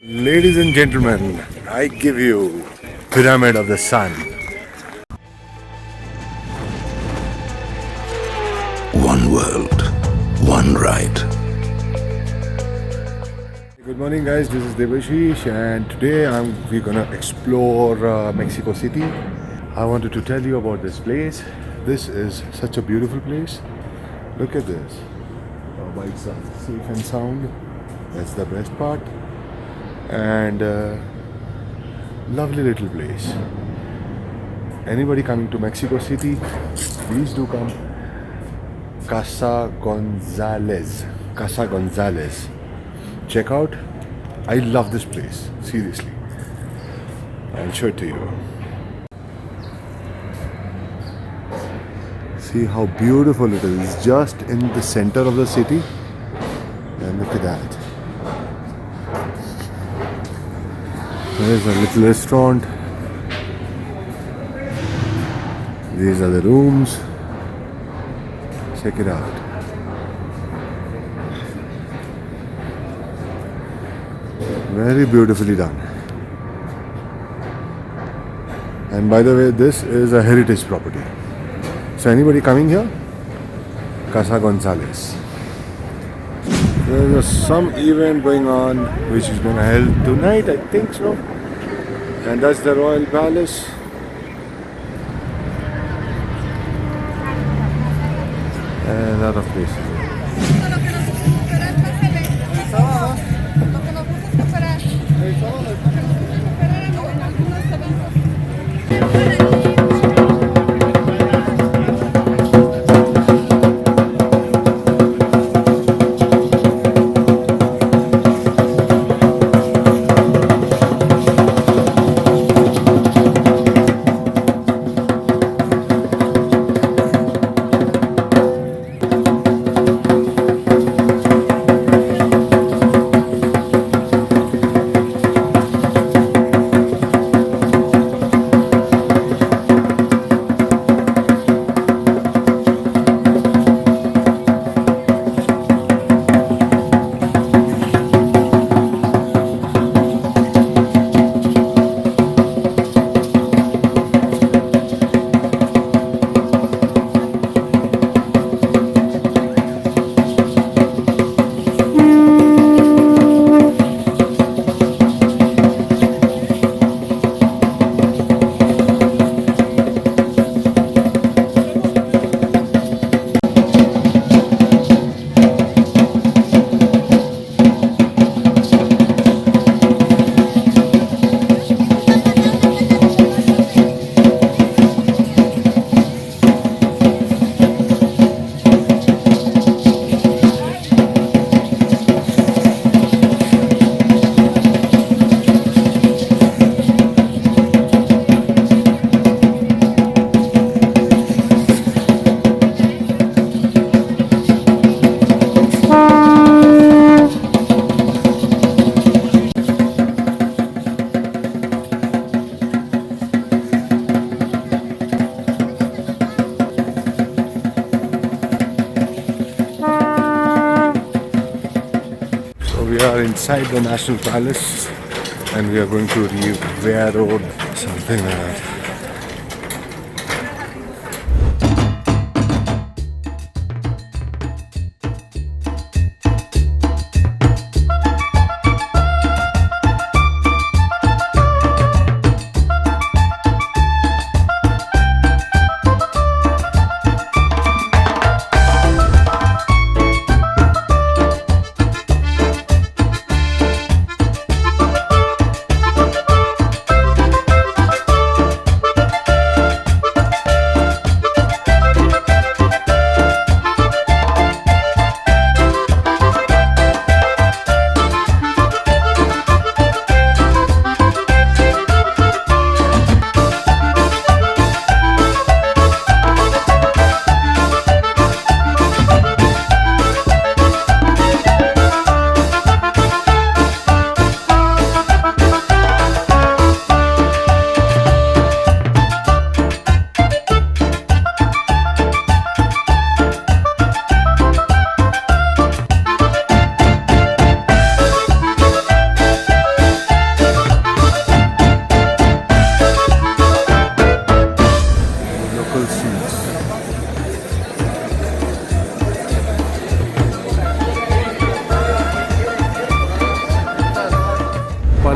Ladies and gentlemen, I give you Pyramid of the Sun. One world, one ride. Good morning guys, this is Devashish and today we're gonna explore Mexico City. I wanted to tell you about this place. This is such a beautiful place. Look at this. Our bikes are safe and sound. That's the best part. And lovely little place. Anybody coming to Mexico City, please do come. Casa Gonzalez. Check out. I love this place. Seriously. I'll show it to you. See how beautiful it is. Just in the center of the city. And look at that. There's a little restaurant. These are the rooms. Check it out. Very beautifully done. And by the way, this is a heritage property. So anybody coming here? Casa Gonzalez. There's some event going on which is going to held tonight, I think so. And that's the Royal Palace. And a lot of places. We are inside the National Palace and we are going to Rivera Road, something like that.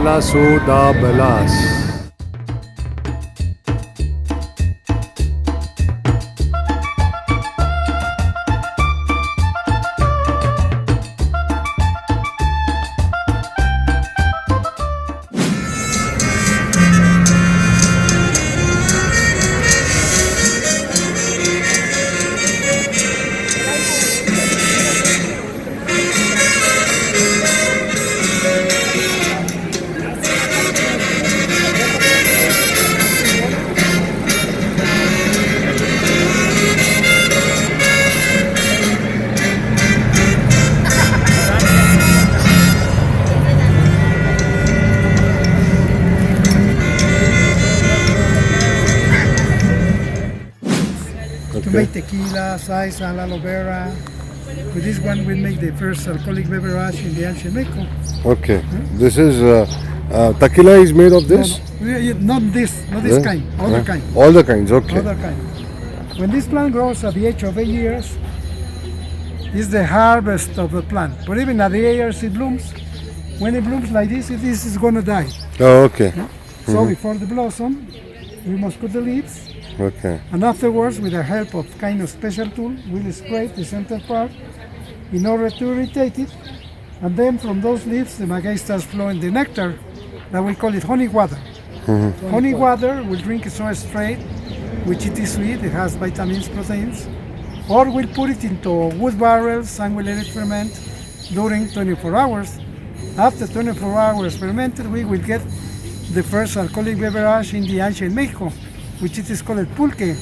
Pallaso da Belas. To make tequila, saiza, aloe vera. With this one, we make the first alcoholic beverage in the ancient Mexico. Okay. This is tequila is made of this? Not this Yeah? kind, other kind. All the kinds, okay. Other kind. When this plant grows at the age of 8 years, is the harvest of the plant. But even at the 8 years it blooms. When it blooms like this is going to die. Oh, okay. So before the blossom, we must cut the leaves. Okay. And afterwards, with the help of kind of special tool, we'll scrape the center part in order to irritate it. And then from those leaves, the maguey starts flowing the nectar, that we call it honey water. Honey water, we'll drink it so straight, which it is sweet, it has vitamins, proteins. Or we'll put it into wood barrels and we'll let it ferment during 24 hours. After 24 hours fermented, we will get the first alcoholic beverage in the ancient Mexico, which it is called pulque.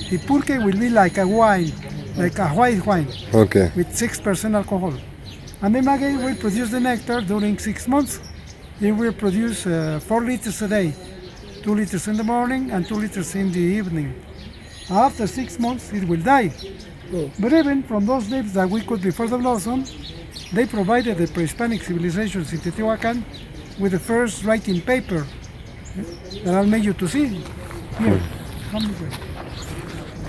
The pulque will be like a wine, like a white wine, Okay. with 6% alcohol. And the maguey will produce the nectar during 6 months. It will produce 4 liters a day, 2 liters in the morning and 2 liters in the evening. After 6 months, it will die. But even from those leaves that we cut before the blossom, they provided the pre-Hispanic civilizations in Teotihuacan with the first writing paper that I'll make you to see. Here, come this way.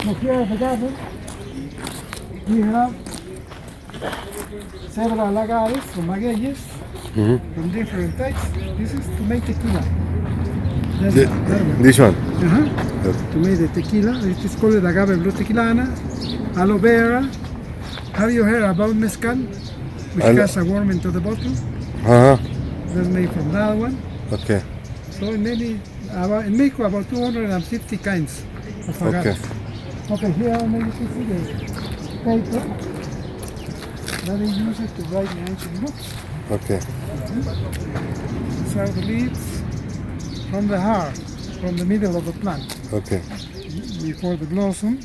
Now here at the garden, we have several agaves from magueyes from different types. This is to make tequila. That's Th- that one. This one. To make the tequila, it is called agave blue tequilana, aloe vera. Have you heard about mezcal, which Alo- has a worm into the bottle? Uh-huh. That's made from that one. Okay. So in Mexico, about 250 kinds of agaves. Okay, here I'll make you see the paper that they use it to write the ancient books. Okay. These are the leaves from the heart, from the middle of the plant, Okay. before the blossom.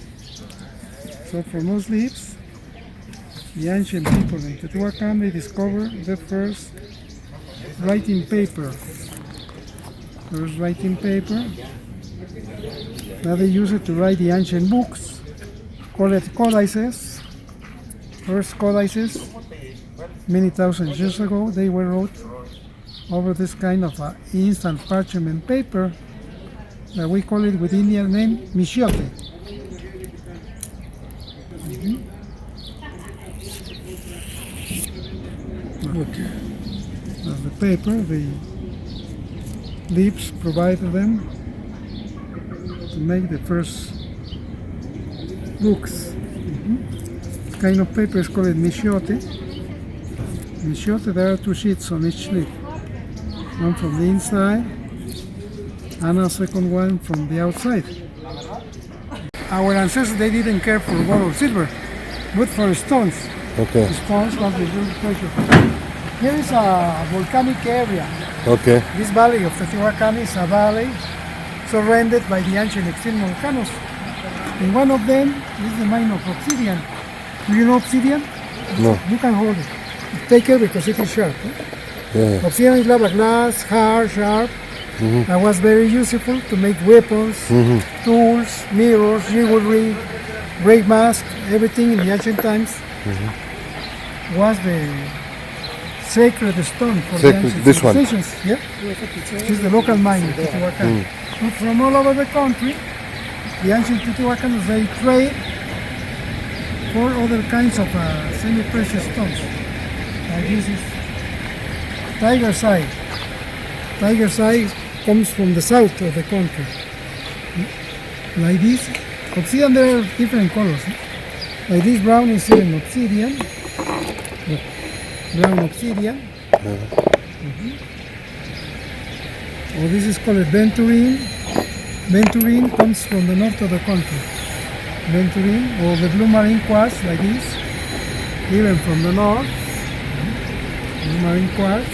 So from those leaves, the ancient people in Teotihuacan, they discovered the first writing paper. First writing paper. Now they use it to write the ancient books, called it codices. First codices, many thousand years ago, they were wrote over this kind of instant parchment paper that we call it with Indian name michiote. Okay. That's the paper, the leaves provided them to make the first books. This kind of paper is called michiote. Michiote, there are 2 sheets on each leaf. One from the inside and a second one from the outside. Our ancestors, they didn't care for gold or silver, but for stones. Okay. The stones was the real treasure. Here is a volcanic area. Okay. This valley of Teotihuacan is a valley surrounded by the ancient extinct volcanoes. And one of them is the mine of obsidian. Do you know obsidian? No. You can hold it. Take it because it is sharp. Yeah. Obsidian is lava glass, hard, sharp, and was very useful to make weapons, tools, mirrors, jewelry, great mask, everything in the ancient times was the sacred stone for Sacred, the ancient this one. civilizations. Yeah, this is the local mine in Teotihuacan. But from all over the country, the ancient Teotihuacans, they trade for other kinds of semi-precious stones. Like this is tiger's eye. tiger's eye comes from the south of the country. Like this, obsidian, there are different colors. Like this brown is even obsidian. Look, brown obsidian. Or this is called venturine. Venturine comes from the north of the country. Venturine, or the blue marine quartz, like this, even from the north. Blue marine quartz.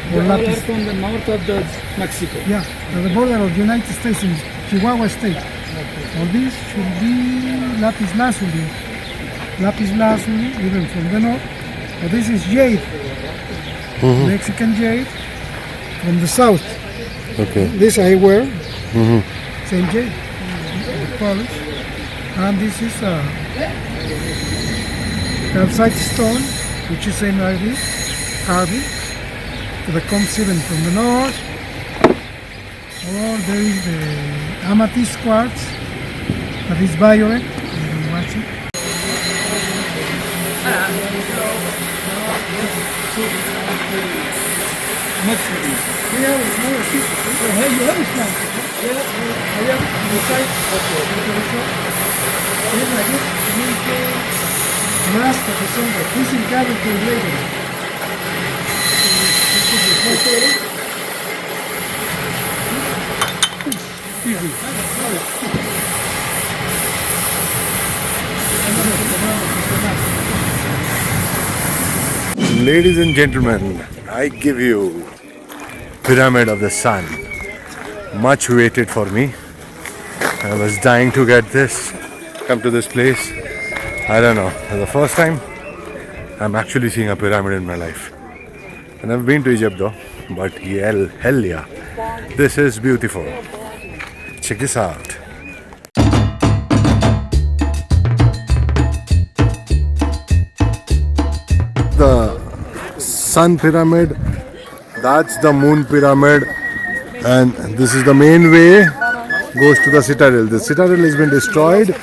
Or They all are lapis. from the north of the Mexico. Yeah, at the border of the United States in Chihuahua State. Or this should be lapis lazuli. Lapis lazuli, even from the north. Or this is jade. Mexican jade from the south. Okay. This I wear. Same jade. The polish. And this is calcite stone, which is same like this, carving. That comes even from the north. Or there is the amethyst quartz that is violet. You can watch it. We have a smaller sheet. You have a plant. Yes, I have on the side. It's like it. It is the mask of the sun that is in character later. Ladies and gentlemen, I give you Pyramid of the Sun. Much waited for me. I was dying to get this, come to this place. I don't know, for the first time I'm actually seeing a pyramid in my life. And I've been to Egypt though, but hell yeah, this is beautiful. Check this out. The Sun Pyramid, that's the Moon Pyramid, and this is the main way, goes to the Citadel. The Citadel has been destroyed.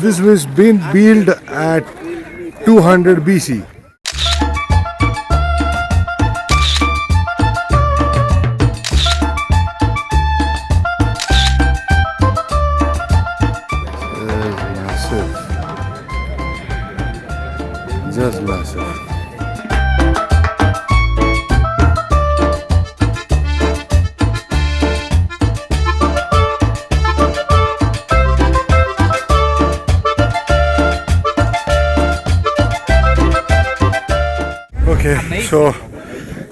This was been built at 200 BC. Massive. Just massive. Okay, so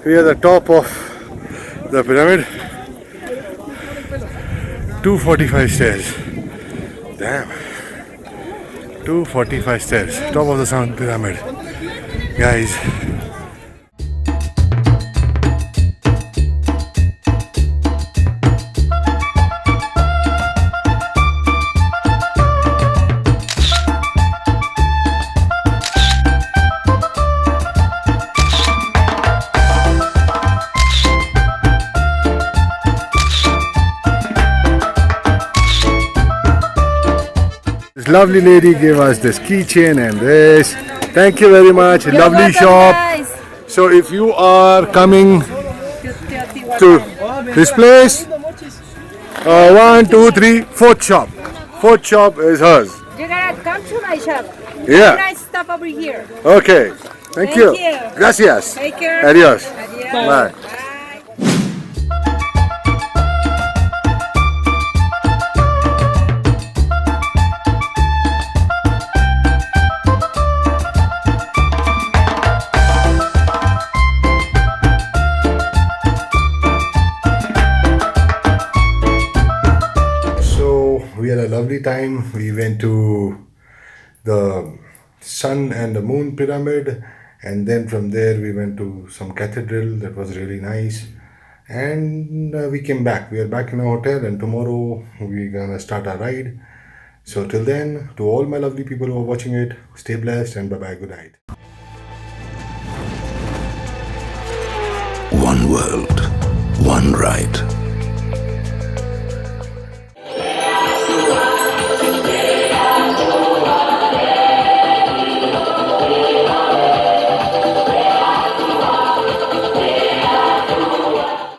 we are at the top of the pyramid. 245 stairs. Damn. 245 stairs. Top of the Sun Pyramid. Guys. This lovely lady gave us this keychain and this. Thank you very much. Lovely shop. So if you are coming to this place, 1, 2, 3, fourth shop. Fourth shop is hers. You gotta come to my shop. Yeah. Nice stuff over here. Okay. Thank you. you. Gracias. Take care. Adios. Adios. Bye. We had a lovely time. We went to the Sun and the Moon Pyramid, and then from there we went to some cathedral that was really nice, and we came back. We are back in our hotel, and tomorrow we're gonna start our ride. So till then, to all my lovely people who are watching it, stay blessed and bye bye, good night. One world, one ride.